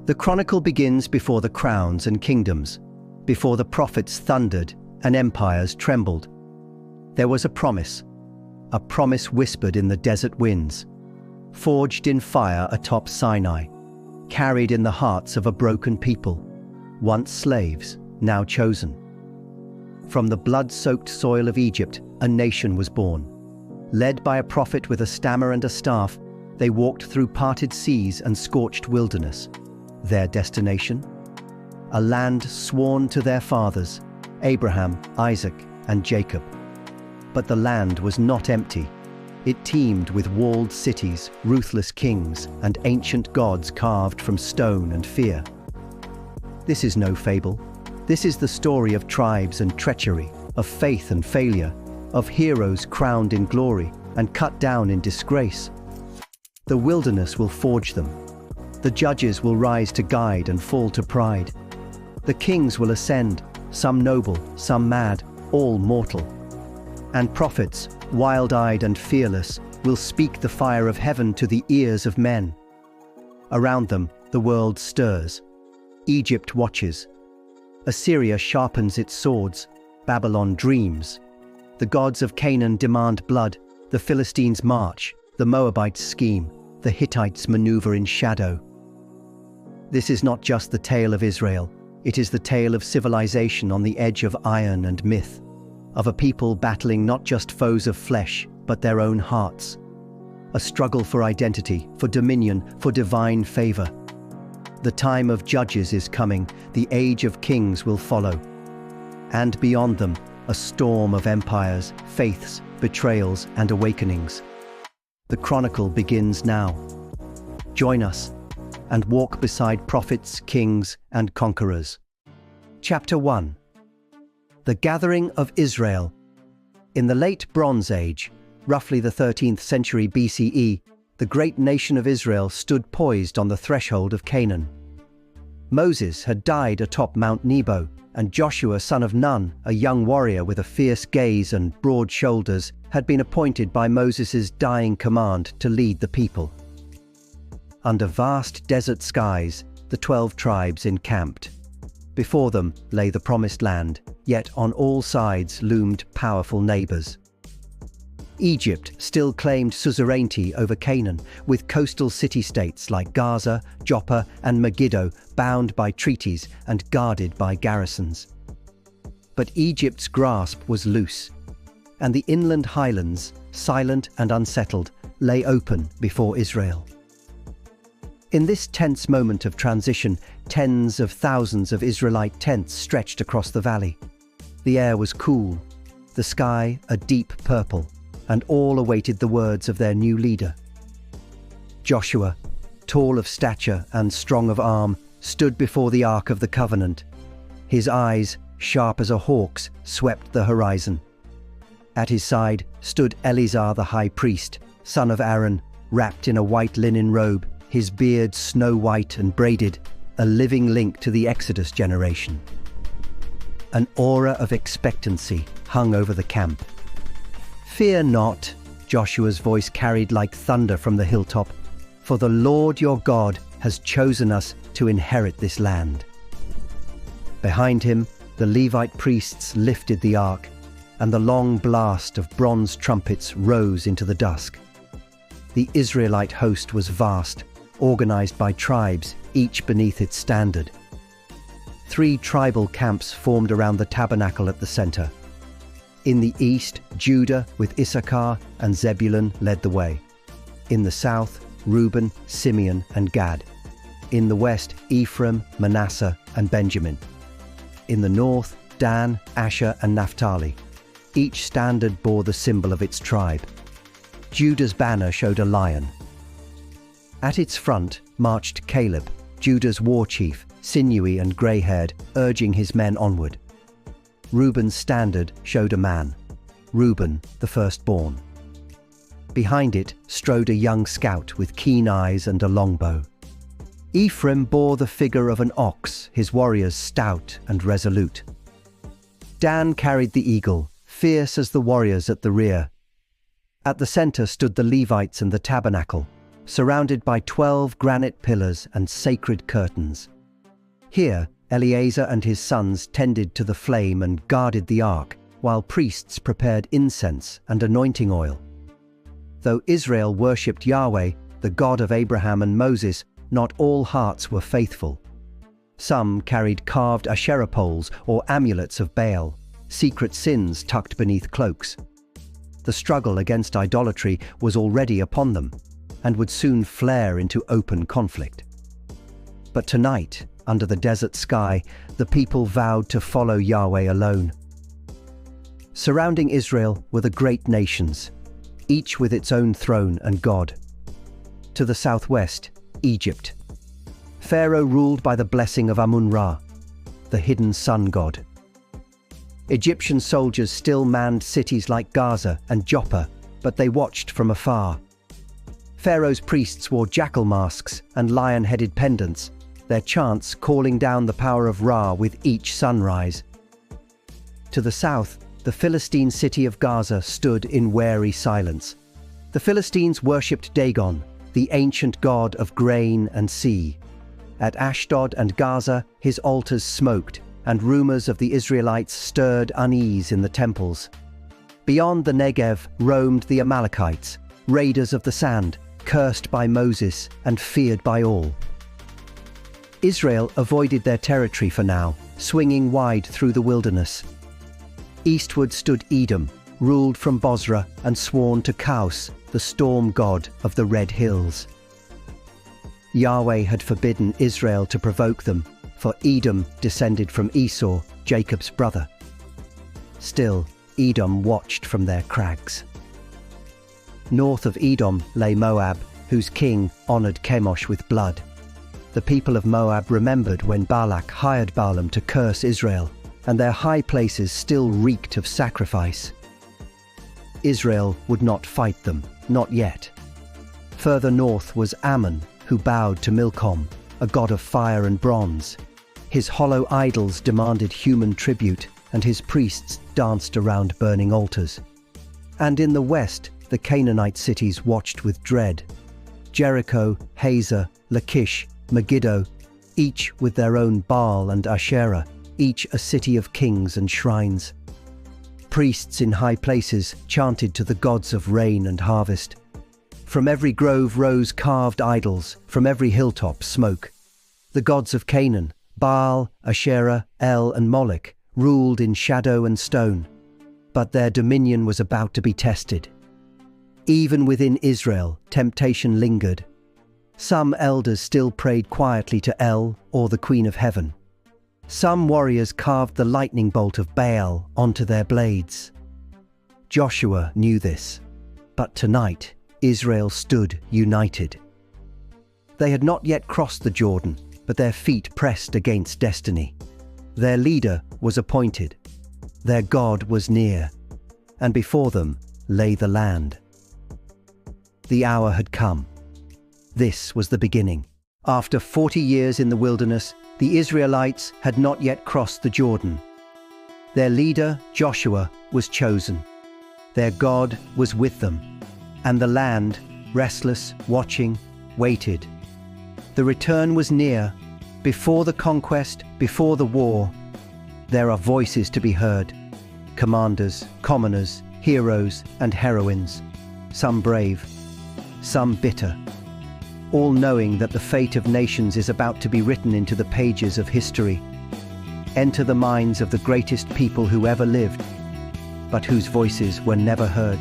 The chronicle begins before the crowns and kingdoms, before the prophets thundered and empires trembled. There was a promise whispered in the desert winds, forged in fire atop Sinai, carried in the hearts of a broken people, once slaves, now chosen. From the blood-soaked soil of Egypt, a nation was born. Led by a prophet with a stammer and a staff, they walked through parted seas and scorched wilderness. Their destination? A land sworn to their fathers, Abraham, Isaac, and Jacob. But the land was not empty. It teemed with walled cities, ruthless kings, and ancient gods carved from stone and fear. This is no fable. This is the story of tribes and treachery, of faith and failure, of heroes crowned in glory and cut down in disgrace. The wilderness will forge them. The judges will rise to guide and fall to pride. The kings will ascend, some noble, some mad, all mortal. And prophets, wild-eyed and fearless, will speak the fire of heaven to the ears of men. Around them, the world stirs. Egypt watches. Assyria sharpens its swords. Babylon dreams. The gods of Canaan demand blood. The Philistines march. The Moabites scheme. The Hittites maneuver in shadow. This is not just the tale of Israel. It is the tale of civilization on the edge of iron and myth, of a people battling not just foes of flesh, but their own hearts. A struggle for identity, for dominion, for divine favor. The time of judges is coming, the age of kings will follow. And beyond them, a storm of empires, faiths, betrayals, and awakenings. The chronicle begins now. Join us and walk beside prophets, kings, and conquerors. Chapter 1. The Gathering of Israel. In the late Bronze Age, roughly the 13th century BCE, the great nation of Israel stood poised on the threshold of Canaan. Moses had died atop Mount Nebo, and Joshua, son of Nun, a young warrior with a fierce gaze and broad shoulders, had been appointed by Moses' dying command to lead the people. Under vast desert skies, the 12 tribes encamped. Before them lay the promised land, yet on all sides loomed powerful neighbors. Egypt still claimed suzerainty over Canaan, with coastal city-states like Gaza, Joppa, and Megiddo bound by treaties and guarded by garrisons. But Egypt's grasp was loose, and the inland highlands, silent and unsettled, lay open before Israel. In this tense moment of transition, tens of thousands of Israelite tents stretched across the valley. The air was cool, the sky a deep purple, and all awaited the words of their new leader. Joshua, tall of stature and strong of arm, stood before the Ark of the Covenant. His eyes, sharp as a hawk's, swept the horizon. At his side stood Eleazar the high priest, son of Aaron, wrapped in a white linen robe, his beard snow-white and braided, a living link to the Exodus generation. An aura of expectancy hung over the camp. "Fear not," Joshua's voice carried like thunder from the hilltop, "for the Lord your God has chosen us to inherit this land." Behind him, the Levite priests lifted the ark, and the long blast of bronze trumpets rose into the dusk. The Israelite host was vast, organized by tribes, each beneath its standard. 3 tribal camps formed around the tabernacle at the center. In the east, Judah with Issachar and Zebulun led the way. In the south, Reuben, Simeon, and Gad. In the west, Ephraim, Manasseh, and Benjamin. In the north, Dan, Asher, and Naphtali. Each standard bore the symbol of its tribe. Judah's banner showed a lion. At its front marched Caleb, Judah's war chief, sinewy and grey-haired, urging his men onward. Reuben's standard showed a man, Reuben, the firstborn. Behind it strode a young scout with keen eyes and a longbow. Ephraim bore the figure of an ox, his warriors stout and resolute. Dan carried the eagle, fierce as the warriors at the rear. At the center stood the Levites and the tabernacle, surrounded by 12 granite pillars and sacred curtains. Here, Eleazar and his sons tended to the flame and guarded the ark, while priests prepared incense and anointing oil. Though Israel worshipped Yahweh, the God of Abraham and Moses, not all hearts were faithful. Some carried carved Asherah poles or amulets of Baal, secret sins tucked beneath cloaks. The struggle against idolatry was already upon them, and would soon flare into open conflict. But tonight, under the desert sky, the people vowed to follow Yahweh alone. Surrounding Israel were the great nations, each with its own throne and god. To the southwest, Egypt. Pharaoh ruled by the blessing of Amun-Ra, the hidden sun god. Egyptian soldiers still manned cities like Gaza and Joppa, but they watched from afar. Pharaoh's priests wore jackal masks and lion-headed pendants, their chants calling down the power of Ra with each sunrise. To the south, the Philistine city of Gaza stood in wary silence. The Philistines worshipped Dagon, the ancient god of grain and sea. At Ashdod and Gaza, his altars smoked, and rumors of the Israelites stirred unease in the temples. Beyond the Negev roamed the Amalekites, raiders of the sand, cursed by Moses and feared by all. Israel avoided their territory for now, swinging wide through the wilderness. Eastward stood Edom, ruled from Bozrah and sworn to Chaos, the storm god of the Red Hills. Yahweh had forbidden Israel to provoke them, for Edom descended from Esau, Jacob's brother. Still, Edom watched from their crags. North of Edom lay Moab, whose king honored Chemosh with blood. The people of Moab remembered when Balak hired Balaam to curse Israel, and their high places still reeked of sacrifice. Israel would not fight them, not yet. Further north was Ammon, who bowed to Milcom, a god of fire and bronze. His hollow idols demanded human tribute, and his priests danced around burning altars. And in the west, the Canaanite cities watched with dread. Jericho, Hazor, Lachish, Megiddo, each with their own Baal and Asherah, each a city of kings and shrines. Priests in high places chanted to the gods of rain and harvest. From every grove rose carved idols, from every hilltop smoke. The gods of Canaan, Baal, Asherah, El and Moloch, ruled in shadow and stone. But their dominion was about to be tested. Even within Israel, temptation lingered. Some elders still prayed quietly to El or the Queen of Heaven. Some warriors carved the lightning bolt of Baal onto their blades. Joshua knew this, but tonight Israel stood united. They had not yet crossed the Jordan, but their feet pressed against destiny. Their leader was appointed. Their God was near, and before them lay the land. The hour had come. This was the beginning. After 40 years in the wilderness, the Israelites had not yet crossed the Jordan. Their leader, Joshua, was chosen. Their God was with them, and the land, restless, watching, waited. The return was near. Before the conquest, before the war, there are voices to be heard. Commanders, commoners, heroes and heroines. Some brave, some bitter. All knowing that the fate of nations is about to be written into the pages of history. Enter the minds of the greatest people who ever lived, but whose voices were never heard.